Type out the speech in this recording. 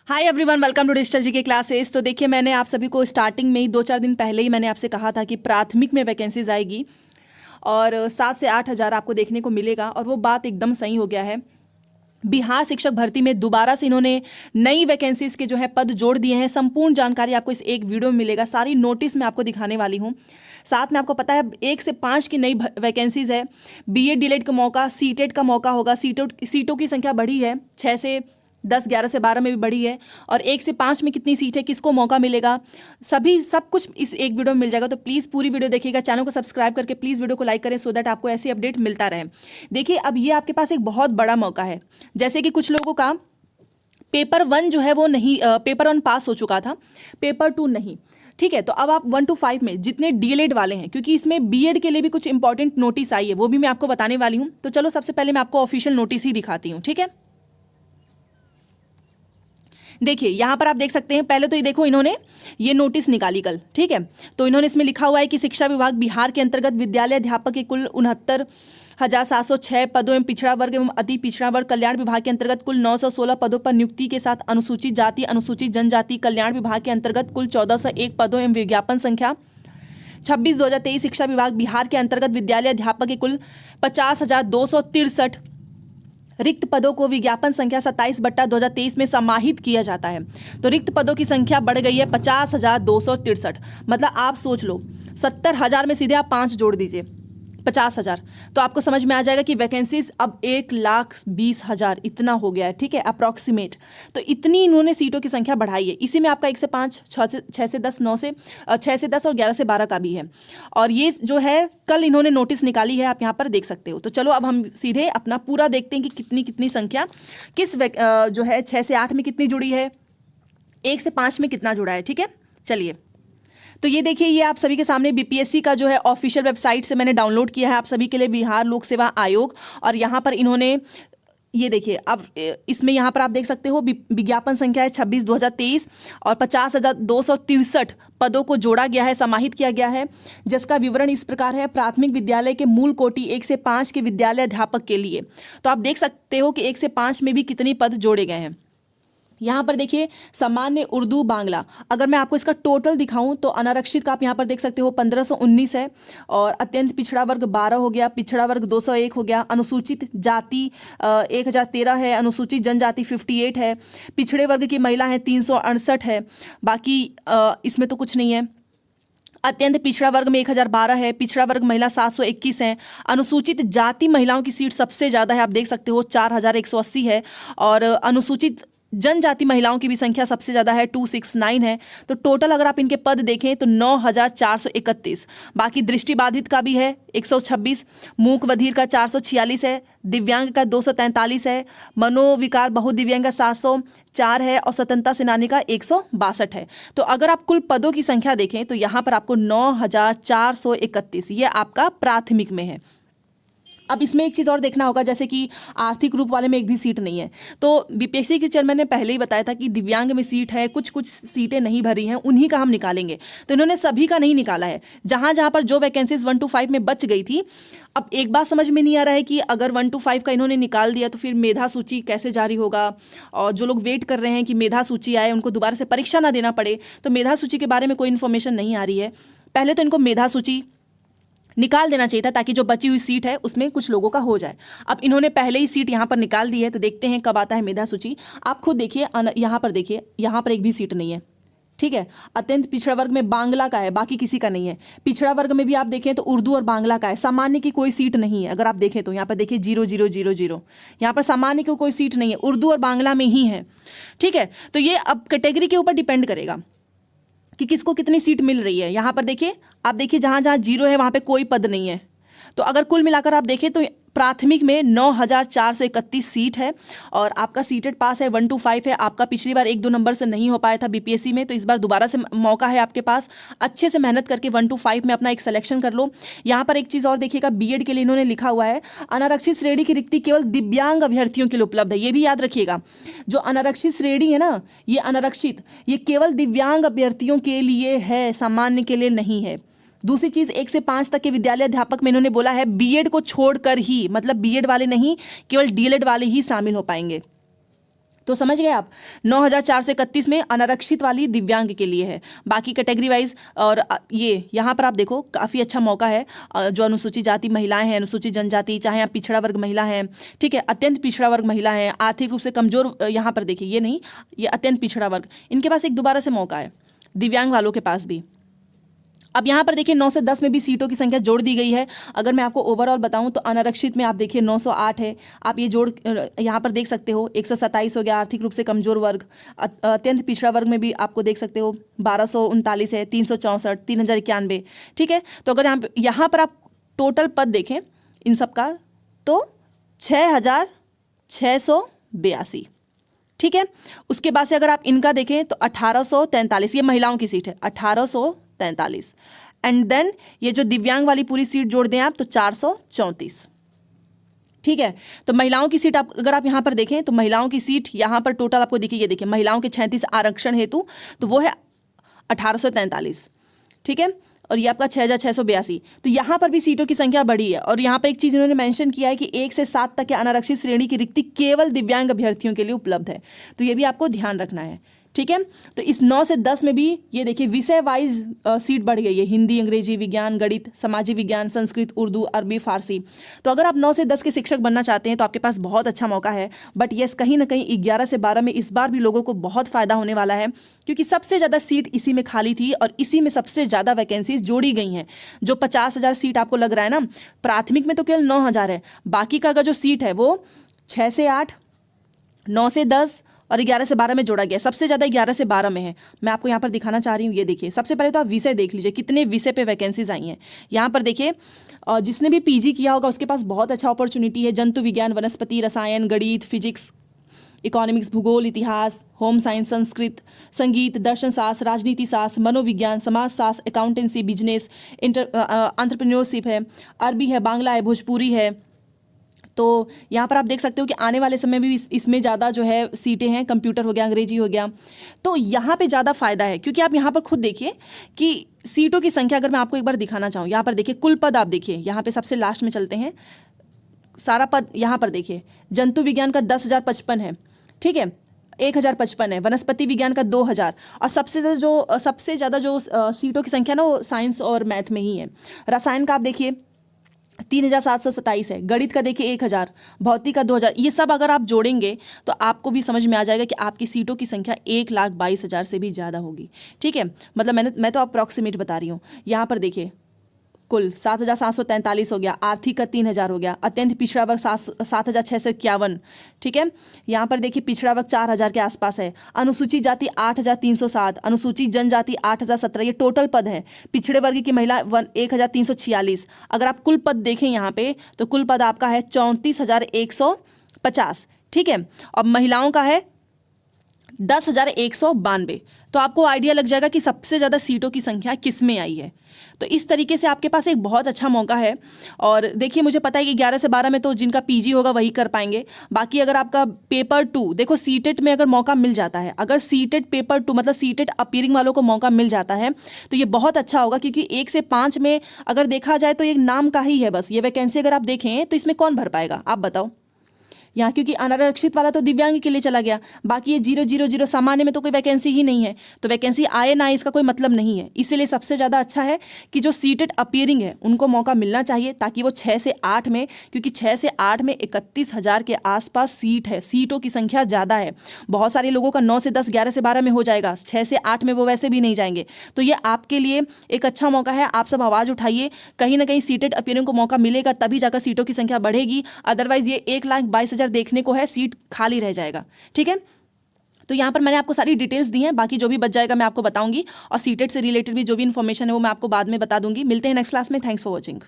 Hi everyone, welcome to digital जी के classes. तो देखिए, मैंने आप सभी को स्टार्टिंग में ही 2-4 दिन पहले ही मैंने आपसे कहा था कि प्राथमिक में वैकेंसीज आएगी और 7 से 8 हज़ार आपको देखने को मिलेगा, और वो बात एकदम सही हो गया है। बिहार शिक्षक भर्ती में दोबारा से इन्होंने नई वैकेंसीज के जो है पद जोड़ दिए हैं। संपूर्ण जानकारी आपको इस एक वीडियो में मिलेगा, सारी नोटिस मैं आपको दिखाने वाली हूँ। साथ में आपको पता है 1 से 5 की नई वैकेंसीज है। बीएड डीएलएड का मौका, सीटेट का मौका होगा। सीटों की संख्या बढ़ी है, 6 से 10, 11 से 12 में भी बढ़ी है। और 1 से 5 में कितनी सीट है, किसको मौका मिलेगा, सब कुछ इस एक वीडियो में मिल जाएगा। तो प्लीज़ पूरी वीडियो देखिएगा, चैनल को सब्सक्राइब करके प्लीज़ वीडियो को लाइक करें सो दैट आपको ऐसी अपडेट मिलता रहे। देखिए, अब ये आपके पास एक बहुत बड़ा मौका है। जैसे कि कुछ लोगों का पेपर 1 जो है वो नहीं, पेपर 1 पास हो चुका था, पेपर 2 नहीं। ठीक है, तो अब आप 1 to 5 में जितने डीएलएड वाले हैं, क्योंकि इसमें बीएड के लिए भी कुछ इंपॉर्टेंट नोटिस आई है, वो भी मैं आपको बताने वाली हूँ। तो चलो सबसे पहले मैं आपको ऑफिशियल नोटिस ही दिखाती हूँ। ठीक है, देखिए यहाँ पर आप देख सकते हैं। पहले तो ये देखो, इन्होंने ये नोटिस निकाली कल। ठीक है, तो इन्होंने इसमें लिखा हुआ है कि शिक्षा विभाग बिहार के अंतर्गत विद्यालय अध्यापक के कुल 69,706 पदों एवं पिछड़ा वर्ग एवं अति पिछड़ा वर्ग कल्याण विभाग के अंतर्गत कुल 916 पदों पर नियुक्ति के साथ अनुसूचित जाति अनुसूचित जनजाति कल्याण विभाग के अंतर्गत कुल 1401 पदों एवं विज्ञापन संख्या 26/2023 शिक्षा विभाग बिहार के अंतर्गत विद्यालय अध्यापक के कुल 50,263 रिक्त पदों को विज्ञापन संख्या 27/2023 में समाहित किया जाता है। तो रिक्त पदों की संख्या बढ़ गई है 50,263। मतलब आप सोच लो, 70,000 में सीधे आप 5 जोड़ दीजिए, 50,000, तो आपको समझ में आ जाएगा कि वैकेंसीज अब 1,20,000 इतना हो गया है। ठीक है, अप्रॉक्सीमेट। तो इतनी इन्होंने सीटों की संख्या बढ़ाई है। इसी में आपका 1 से 5, 6 से 10, 6 से 10 और 11 से 12 का भी है। और ये जो है कल इन्होंने नोटिस निकाली है, आप यहाँ पर देख सकते हो। तो चलो अब हम सीधे अपना पूरा देखते हैं कि कितनी कितनी संख्या किस जो है 6 से 8 में कितनी जुड़ी है, 1 से 5 में कितना जुड़ा है। ठीक है, चलिए। तो ये देखिए, ये आप सभी के सामने बीपीएससी का जो है ऑफिशियल वेबसाइट से मैंने डाउनलोड किया है आप सभी के लिए, बिहार लोक सेवा आयोग। और यहाँ पर इन्होंने ये देखिए, अब इसमें यहाँ पर आप देख सकते हो विज्ञापन संख्या है 26/2023 और 50,263 पदों को जोड़ा गया है, समाहित किया गया है, जिसका विवरण इस प्रकार है। प्राथमिक विद्यालय के मूल कोटि 1 से 5 के विद्यालय अध्यापक के लिए। तो आप देख सकते हो कि 1 से 5 में भी कितने पद जोड़े गए हैं। यहाँ पर देखिए, सामान्य उर्दू बांग्ला, अगर मैं आपको इसका टोटल दिखाऊं तो अनारक्षित का आप यहाँ पर देख सकते हो 1519 है, और अत्यंत पिछड़ा वर्ग 12 हो गया, पिछड़ा वर्ग 201 हो गया, अनुसूचित जाति 1013 है, अनुसूचित जनजाति 58 है, पिछड़े वर्ग की महिला है 368 है। बाकी इसमें तो कुछ नहीं है। अत्यंत पिछड़ा वर्ग में 1012 है, पिछड़ा वर्ग महिला 721 है, अनुसूचित जाति महिलाओं की सीट सबसे ज़्यादा है, आप देख सकते हो 4180 है, और अनुसूचित जनजाति महिलाओं की भी संख्या सबसे ज़्यादा है, 269 है। तो टोटल अगर आप इनके पद देखें तो 9,431। बाकी दृष्टिबाधित का भी है 126, मूक बधिर का 446 है, दिव्यांग का 243 है, मनोविकार बहुदिव्यांग का 704 है, और स्वतंत्रता सेनानी का 162 है। तो अगर आप कुल पदों की संख्या देखें तो यहाँ पर आपको 9,431 ये आपका प्राथमिक में है। अब इसमें एक चीज़ और देखना होगा, जैसे कि आर्थिक रूप वाले में एक भी सीट नहीं है। तो बीपीएससी के चेयरमैन ने पहले ही बताया था कि दिव्यांग में सीट है, कुछ कुछ सीटें नहीं भरी हैं, उन्हीं का हम निकालेंगे। तो इन्होंने सभी का नहीं निकाला है। जहाँ जहाँ पर जो वैकेंसीज 1 to 5 में बच गई थी, अब एक बात समझ में नहीं आ रहा है कि अगर 1 to 5 का इन्होंने निकाल दिया तो फिर मेधा सूची कैसे जारी होगा। और जो लोग वेट कर रहे हैं कि मेधा सूची आए, उनको दोबारा से परीक्षा ना देना पड़े, तो मेधा सूची के बारे में कोई इन्फॉर्मेशन नहीं आ रही है। पहले तो इनको मेधा सूची निकाल देना चाहिए था, ताकि जो बची हुई सीट है उसमें कुछ लोगों का हो जाए। अब इन्होंने पहले ही सीट यहाँ पर निकाल दी है, तो देखते हैं कब आता है मेधा सूची। आप खुद देखिए, यहाँ पर देखिए, यहाँ पर एक भी सीट नहीं है। ठीक है, अत्यंत पिछड़ा वर्ग में बांग्ला का है, बाकी किसी का नहीं है। पिछड़ा वर्ग में भी आप देखें तो उर्दू और बांग्ला का है, सामान्य की कोई सीट नहीं है। अगर आप देखें तो यहाँ पर देखिए 0000, यहाँ पर सामान्य की कोई सीट नहीं है, उर्दू और बांग्ला में ही है। ठीक है, तो ये अब कैटेगरी के ऊपर डिपेंड करेगा कि किसको कितनी सीट मिल रही है। यहाँ पर देखिए, आप देखिए जहाँ जहाँ 0 है वहाँ पे कोई पद नहीं है। तो अगर कुल मिलाकर आप देखें तो प्राथमिक में 9,431 सीट है, और आपका सीटेड पास है 1 to 5 है। आपका पिछली बार 1-2 नंबर से नहीं हो पाया था बीपीएससी में, तो इस बार दोबारा से मौका है आपके पास। अच्छे से मेहनत करके 1 to 5 में अपना एक सिलेक्शन कर लो। यहाँ पर एक चीज़ और देखिएगा, बीएड के लिए इन्होंने लिखा हुआ है अनारक्षित श्रेणी की रिक्ति केवल दिव्यांग अभ्यर्थियों के लिए उपलब्ध है। ये भी याद रखिएगा, जो अनारक्षित श्रेणी है ना, ये अनारक्षित, ये केवल दिव्यांग अभ्यर्थियों के लिए है, सामान्य के लिए नहीं है। दूसरी चीज, 1 से 5 तक के विद्यालय अध्यापक में इन्होंने बोला है बीएड को छोड़कर ही, मतलब बीएड वाले नहीं, केवल डीएलएड वाले ही शामिल हो पाएंगे। तो समझ गए आप, 9431 में अनारक्षित वाली दिव्यांग के लिए है, बाकी कैटेगरी वाइज। और ये यहाँ पर आप देखो काफ़ी अच्छा मौका है, जो अनुसूचित जाति महिलाएं हैं, अनुसूचित जनजाति, चाहे आप पिछड़ा वर्ग महिला हैं, ठीक है, अत्यंत पिछड़ा वर्ग महिला है, आर्थिक रूप से कमजोर, यहाँ पर देखिए ये नहीं, ये अत्यंत पिछड़ा वर्ग, इनके पास एक दोबारा से मौका है, दिव्यांग वालों के पास भी। अब यहाँ पर देखिए 9 से 10 में भी सीटों की संख्या जोड़ दी गई है। अगर मैं आपको ओवरऑल बताऊं तो अनारक्षित में आप देखिए 908 है, आप ये जोड़ यहाँ पर देख सकते हो, 127 हो गया आर्थिक रूप से कमजोर वर्ग। अत्यंत पिछड़ा वर्ग में भी आपको देख सकते हो 1239 है, 364, 3091, ठीक है। तो अगर यहाँ पर आप टोटल पद देखें इन सब का तो 6682, ठीक है। उसके बाद से अगर आप इनका देखें तो 1843, ये महिलाओं की सीट है, 1843। एंड देन ये जो दिव्यांग वाली पूरी सीट जोड़ दें आप तो 434, ठीक है। तो महिलाओं की सीट अगर आप यहाँ पर देखें तो महिलाओं की सीट यहाँ पर टोटल आपको देखिए, ये देखिए महिलाओं के 36 आरक्षण हेतु, तो वो है 1843, ठीक है। और ये आपका 6682। तो यहाँ पर भी सीटों की संख्या बढ़ी है। और यहाँ पर एक चीज़ इन्होंने मेंशन किया है कि 1 से 7 तक के अनारक्षित श्रेणी की रिक्ति केवल दिव्यांग अभ्यर्थियों के लिए उपलब्ध है, तो ये भी आपको ध्यान रखना है, ठीक है। तो इस 9 से 10 में भी ये देखिए विषय वाइज सीट बढ़ गई है, हिंदी, अंग्रेजी, विज्ञान, गणित, सामाजिक विज्ञान, संस्कृत, उर्दू, अरबी, फारसी। तो अगर आप 9 से 10 के शिक्षक बनना चाहते हैं तो आपके पास बहुत अच्छा मौका है। बट यस, कहीं ना कहीं 11 से 12 में इस बार भी लोगों को बहुत फायदा होने वाला है, क्योंकि सबसे ज़्यादा सीट इसी में खाली थी और इसी में सबसे ज़्यादा वैकेंसीज जोड़ी गई हैं। जो 50,000 सीट आपको लग रहा है ना, प्राथमिक में तो केवल 9,000 है, बाकी का अगर जो सीट है वो 6 से 8, 9 से 10 और 11 से 12 में जोड़ा गया। सबसे ज़्यादा 11 से 12 में है। मैं आपको यहाँ पर दिखाना चाह रही हूँ, ये देखिए। सबसे पहले तो आप विषय देख लीजिए, कितने विषय पे वैकेंसीज आई हैं। यहाँ पर देखिए, जिसने भी पीजी किया होगा उसके पास बहुत अच्छा अपॉर्चुनिटी है। जंतु विज्ञान, वनस्पति, रसायन, गणित, फिजिक्स, इकोनॉमिक्स, भूगोल, इतिहास, होम साइंस, संस्कृत, संगीत, दर्शन शास्त्र, राजनीति शास्त्र, मनोविज्ञान, समाज शास्त्र, अकाउंटेंसी, बिजनेस, एंटरप्रेन्योरशिप है, अरबी है, बांग्ला है, भोजपुरी है। तो यहाँ पर आप देख सकते हो कि आने वाले समय में भी इसमें ज़्यादा जो है सीटें हैं। कंप्यूटर हो गया, अंग्रेजी हो गया, तो यहाँ पे ज़्यादा फायदा है। क्योंकि आप यहाँ पर खुद देखिए कि सीटों की संख्या अगर मैं आपको एक बार दिखाना चाहूँ, यहाँ पर देखिए कुल पद आप देखिए, यहाँ पे सबसे लास्ट में चलते हैं, सारा पद यहाँ पर देखिए। जंतु विज्ञान का 10,055 है, ठीक है, 1,055 है। वनस्पति विज्ञान का 2,000। और सबसे ज़्यादा जो सीटों की संख्या ना वो साइंस और मैथ में ही है। रसायन का आप देखिए 3,727 है। गणित का देखिए 1,000, भौतिक का 2,000। ये सब अगर आप जोड़ेंगे तो आपको भी समझ में आ जाएगा कि आपकी सीटों की संख्या 1,22,000 से भी ज़्यादा होगी, ठीक है। मतलब मैं तो अप्रॉक्सीमेट बता रही हूँ। यहाँ पर देखिए कुल 7,743 हो गया, आर्थिक का 3,000 हो गया, अत्यंत पिछड़ा वर्ग 7,651, ठीक है। यहाँ पर देखिए पिछड़ा वर्ग 4,000 के आसपास है। अनुसूचित जाति 8,307, अनुसूचित जनजाति 8,017, ये टोटल पद है। पिछड़े वर्ग की महिला 1,346। अगर आप कुल पद देखें यहाँ पे तो कुल पद आपका है 34,150, ठीक है। और महिलाओं का है 10,192। तो आपको आइडिया लग जाएगा कि सबसे ज़्यादा सीटों की संख्या किस में आई है। तो इस तरीके से आपके पास एक बहुत अच्छा मौका है। और देखिए, मुझे पता है कि 11 से 12 में तो जिनका पीजी होगा वही कर पाएंगे। बाकी अगर आपका पेपर 2 देखो, सीटेट में अगर मौका मिल जाता है, अगर सीटेट पेपर 2 मतलब सीटेट अपीयरिंग वालों को मौका मिल जाता है तो ये बहुत अच्छा होगा। क्योंकि 1 से 5 में अगर देखा जाए तो एक नाम का ही है बस ये वैकेंसी। अगर आप देखें तो इसमें कौन भर पाएगा, आप बताओ यहाँ, क्योंकि अनारक्षित वाला तो दिव्यांग के लिए चला गया। बाकी ये 000 सामान्य में तो कोई वैकेंसी ही नहीं है। तो वैकेंसी आए ना, इसका कोई मतलब नहीं है। इसीलिए सबसे ज़्यादा अच्छा है कि जो सीटेड अपीयरिंग है उनको मौका मिलना चाहिए, ताकि वो 6 से 8 में, क्योंकि 6 से 8 में 31,000 के आसपास सीट है, सीटों की संख्या ज़्यादा है। बहुत सारे लोगों का 9 से 10, 11 से 12 में हो जाएगा, 6 से 8 में वो वैसे भी नहीं जाएंगे। तो ये आपके लिए एक अच्छा मौका है। आप सब आवाज़ उठाइए, कहीं ना कहीं सीटेड अपीयरिंग को मौका मिलेगा तभी जाकर सीटों की संख्या बढ़ेगी। अदरवाइज ये 1,22,000 देखने को है, सीट खाली रह जाएगा, ठीक है। तो यहाँ पर मैंने आपको सारी डिटेल्स दी हैं। बाकी जो भी बच जाएगा मैं आपको बताऊंगी, और सीटेट से रिलेटेड भी जो भी इन्फॉर्मेशन है वो मैं आपको बाद में बता दूंगी। मिलते हैं नेक्स्ट क्लास में। Thanks for watching.